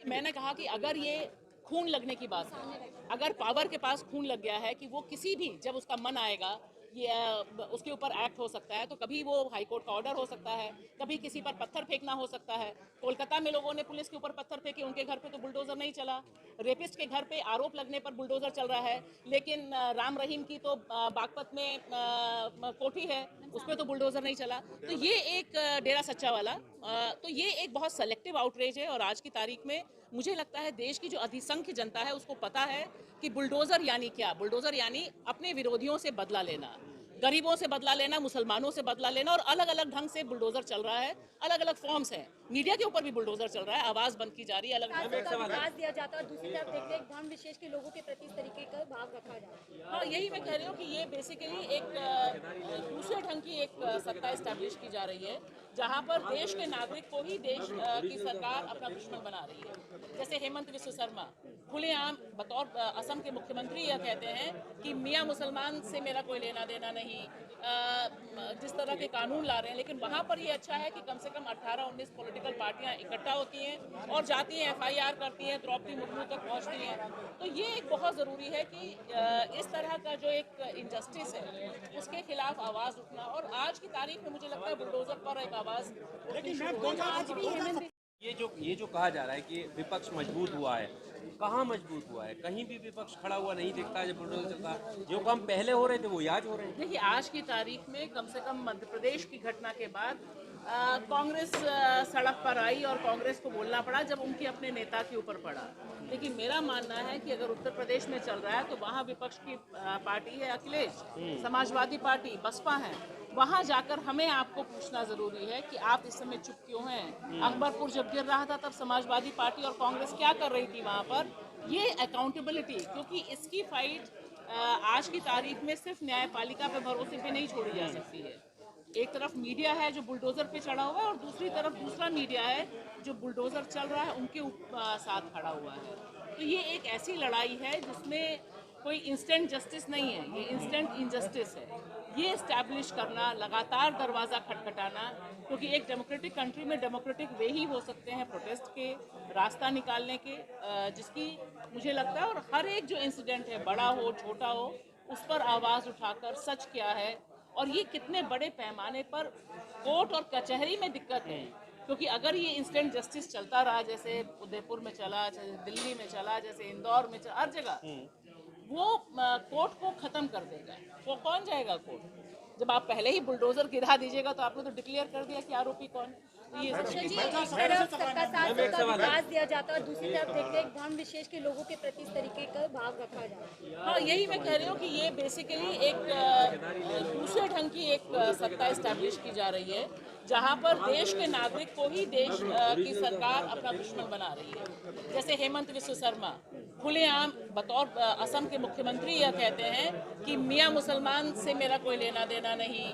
मैंने कहा कि अगर ये खून लगने की बात है, अगर पावर के पास खून लग गया है कि वो किसी भी जब उसका मन आएगा ये उसके ऊपर एक्ट हो सकता है, तो कभी वो हाईकोर्ट का ऑर्डर हो सकता है, कभी किसी पर पत्थर फेंकना हो सकता है। कोलकाता में लोगों ने पुलिस के ऊपर पत्थर फेंके, उनके घर पे तो बुलडोजर नहीं चला। रेपिस्ट के घर पे आरोप लगने पर बुलडोजर चल रहा है, लेकिन राम रहीम की तो बागपत में कोठी है, उस पर तो बुलडोजर नहीं चला। तो ये एक डेरा सच्चा वाला, तो ये एक बहुत सेलेक्टिव आउटरीच है। और आज की तारीख में मुझे लगता है देश की जो अधिसंख्य जनता है उसको पता है कि बुलडोजर यानी क्या। बुलडोजर यानी अपने विरोधियों से बदला लेना, गरीबों से बदला लेना, मुसलमानों से बदला लेना। और अलग अलग ढंग से बुलडोजर चल रहा है, अलग अलग फॉर्म्स हैं। मीडिया के ऊपर भी बुलडोजर चल रहा है, आवाज बंद की जा रही है, अलग विकास दिया जाता है और दूसरी तरफ देखते हैं धर्म विशेष के लोगों के प्रति इस तरीके का भाव रखा जाता है। हाँ, यही मैं कह रही हूँ कि ये बेसिकली एक दूसरे ढंग की एक सत्ता इस्टेब्लिश की जा रही है, जहाँ पर देश के नागरिक को ही देश की सरकार अपना दुश्मन बना रही है। जैसे हेमंत विश्व शर्मा खुलेआम बतौर असम के मुख्यमंत्री यह कहते हैं कि मियाँ मुसलमान से मेरा कोई लेना देना नहीं, जिस तरह के कानून ला रहे हैं। लेकिन वहाँ पर ये अच्छा है कि कम से कम 18-19 पॉलिटिकल पार्टियाँ इकट्ठा होती हैं और जाती हैं, FIR करती हैं, द्रौपदी मुर्मू तक पहुँचती हैं। तो ये एक बहुत ज़रूरी है कि इस तरह का जो एक इनजस्टिस है उसके खिलाफ आवाज़ उठना। और आज की तारीख में मुझे लगता है बुलडोजर पर एक आवाज़ ये जो कहा जा रहा है कि विपक्ष मजबूत हुआ है, कहाँ मजबूत हुआ है? कहीं भी विपक्ष खड़ा हुआ नहीं दिखता है जब बुलडोजर चलता है। जो काम पहले हो रहे थे वो आज हो रहे हैं। देखिए, आज की तारीख में कम से कम मध्य प्रदेश की घटना के बाद कांग्रेस सड़क पर आई और कांग्रेस को बोलना पड़ा जब उनके अपने नेता के ऊपर पड़ा। लेकिन मेरा मानना है कि अगर उत्तर प्रदेश में चल रहा है तो वहाँ विपक्ष की पार्टी है अखिलेश, समाजवादी पार्टी, बसपा है। वहाँ जाकर हमें आपको पूछना जरूरी है कि आप इस समय चुप क्यों हैं। अकबरपुर जब गिर रहा था तब समाजवादी पार्टी और कांग्रेस क्या कर रही थी वहाँ पर। ये अकाउंटेबिलिटी, क्योंकि इसकी फाइट आज की तारीख में सिर्फ न्यायपालिका पे भरोसे पे नहीं छोड़ी जा सकती है। एक तरफ मीडिया है जो बुलडोजर पे चढ़ा हुआ है और दूसरी तरफ दूसरा मीडिया है जो बुलडोजर चल रहा है उनके साथ खड़ा हुआ है। तो ये एक ऐसी लड़ाई है जिसमें कोई इंस्टेंट जस्टिस नहीं है, ये इंस्टेंट इनजस्टिस है। ये इस्टेब्लिश करना, लगातार दरवाज़ा खटखटाना, क्योंकि एक डेमोक्रेटिक कंट्री में डेमोक्रेटिक वे ही हो सकते हैं प्रोटेस्ट के, रास्ता निकालने के, जिसकी मुझे लगता है। और हर एक जो इंसिडेंट है, बड़ा हो छोटा हो, उस पर आवाज़ उठाकर सच क्या है और ये कितने बड़े पैमाने पर कोर्ट और कचहरी में दिक्कत है। क्योंकि अगर ये इंस्टेंट जस्टिस चलता रहा, जैसे उदयपुर में चला, जैसे दिल्ली में चला, जैसे इंदौर में चला, हर जगह, वो कोर्ट को खत्म कर देगा। वो कौन जाएगा कोर्ट? जब आप पहले ही बुलडोजर गिरा दीजिएगा तो आपने तो डिक्लेयर कर दिया कि आरोपी कौन है। तो ये एक तरफ सबका साथ सबका विकास दिया जाता है और दूसरी तरफ देखते हैं धर्म विशेष के लोगों के प्रति इस तरीके का भाव रखा जाता है। हाँ, यही मैं कह रही हूँ कि ये बेसिकली एक दूसरे ढंग की एक सत्ता इस्टेब्लिश की जा रही है, जहाँ पर देश के नागरिक को ही देश की सरकार अपना दुश्मन बना रही है। जैसे हेमंत विश्व शर्मा खुलेआम बतौर असम के मुख्यमंत्री यह कहते हैं कि मियाँ मुसलमान से मेरा कोई लेना देना नहीं,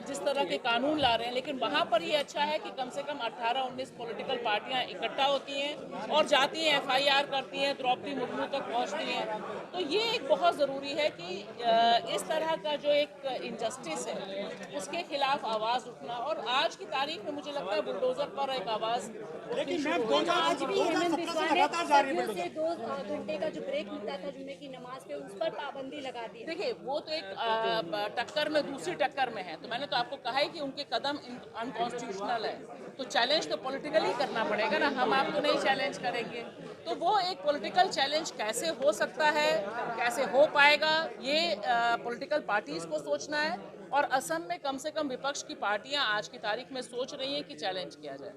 जिस तरह के कानून ला रहे हैं। लेकिन वहाँ पर ये अच्छा है कि कम से कम 18-19 पॉलिटिकल पार्टियाँ इकट्ठा होती हैं और जाती हैं, FIR करती हैं, द्रौपदी मुर्मू तक पहुँचती हैं। तो ये एक बहुत ज़रूरी है कि इस तरह का जो एक इनजस्टिस है उसके खिलाफ आवाज़ उठना। और आज की तारीख में मुझे लगता है बुलडोजर पर एक आवाज़ आज भी हेमंत बिस्वा ने सदियों से 2 घंटे का जो ब्रेक मिलता था जुम्मे की नमाज पे, उस पर पाबंदी लगा दी। देखिए, वो तो एक टक्कर में दूसरी टक्कर में है। तो मैंने तो आपको कहा है कि उनके कदम अनकॉन्स्टिट्यूशनल है, तो चैलेंज तो पॉलिटिकली करना पड़ेगा ना, हम आपको नहीं चैलेंज करेंगे। तो वो एक पॉलिटिकल चैलेंज कैसे हो सकता है, कैसे हो पाएगा, ये पॉलिटिकल पार्टीज को सोचना है। और असम में कम से कम विपक्ष की पार्टियां आज की तारीख में सोच रही हैं कि चैलेंज किया जाए।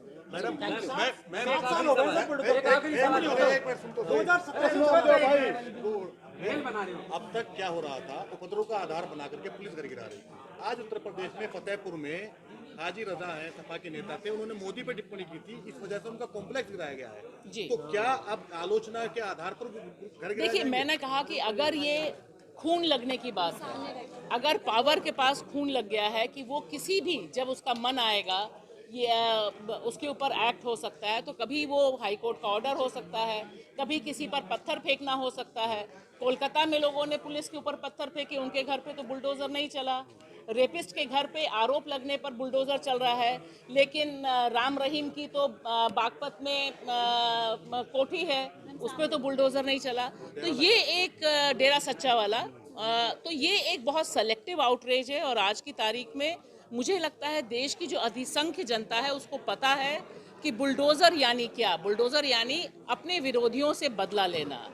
अब तक क्या हो रहा था, उपद्रव का आधार बना करके पुलिस घर गिरा रही थी। आज उत्तर प्रदेश में फतेहपुर में हाजी रजा है, सपा के नेता थे, उन्होंने मोदी पर टिप्पणी की थी, इस वजह से उनका कॉम्प्लेक्स गिराया गया है। जी। तो क्या अब आलोचना के आधार पर घर गिराया देखिए, मैंने कहा कि अगर ये खून लगने की बात है, अगर पावर के पास खून लग गया है कि वो किसी भी जब उसका मन आएगा ये उसके ऊपर एक्ट हो सकता है, तो कभी वो हाईकोर्ट का ऑर्डर हो सकता है, कभी किसी पर पत्थर फेंकना हो सकता है। कोलकाता में लोगों ने पुलिस के ऊपर पत्थर फेंके, उनके घर पे तो बुलडोजर नहीं चला। रेपिस्ट के घर पे आरोप लगने पर बुलडोजर चल रहा है, लेकिन राम रहीम की तो बागपत में कोठी है, उस पर तो बुलडोजर नहीं चला। तो ये एक डेरा सच्चा वाला, तो ये एक बहुत सेलेक्टिव आउटरेज है। और आज की तारीख में मुझे लगता है देश की जो अधिसंख्य जनता है उसको पता है कि बुलडोजर यानी क्या। बुलडोजर यानी अपने विरोधियों से बदला लेना,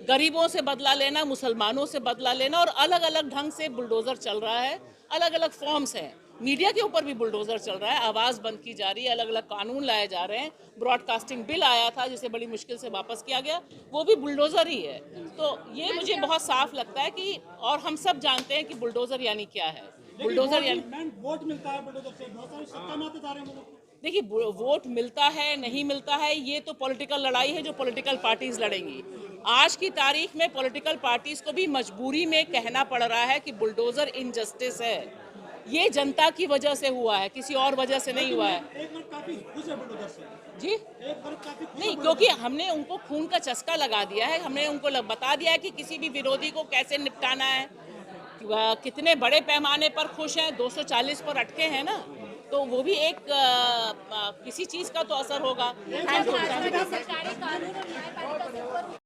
गरीबों से बदला लेना, मुसलमानों से बदला लेना, और अलग अलग ढंग से बुलडोजर चल रहा है, अलग अलग फॉर्म्स हैं। मीडिया के ऊपर भी बुलडोजर चल रहा है, आवाज़ बंद की जा रही है, अलग अलग कानून लाए जा रहे हैं। ब्रॉडकास्टिंग बिल आया था जिसे बड़ी मुश्किल से वापस किया गया, वो भी बुलडोजर ही है। तो ये मुझे बहुत साफ लगता है कि, और हम सब जानते हैं कि बुलडोजर यानी क्या है। बुलडोजर यानी वोट मिलता है बुलडोजर से, बहुत सारे सत्ता में आते जा रहे हैं लोग। देखिए, वोट मिलता है नहीं मिलता है ये तो पॉलिटिकल लड़ाई है जो पॉलिटिकल पार्टीज लड़ेंगी। आज की तारीख में पॉलिटिकल पार्टीज को भी मजबूरी में कहना पड़ रहा है कि बुलडोजर इनजस्टिस है, ये जनता की वजह से हुआ है, किसी और वजह से नहीं हुआ है। एक वर्ग काफी खुश है बुलडोजर से जी एक वर्ग काफी खुश नहीं, क्योंकि हमने उनको खून का चस्का लगा दिया है, हमने उनको बता दिया है कि किसी भी विरोधी को कैसे निपटाना है। कितने बड़े पैमाने पर खुश हैं, 240 पर अटके हैं ना, तो वो भी एक किसी चीज का तो असर होगा। सरकारी कानून और न्यायपालिका से ऊपर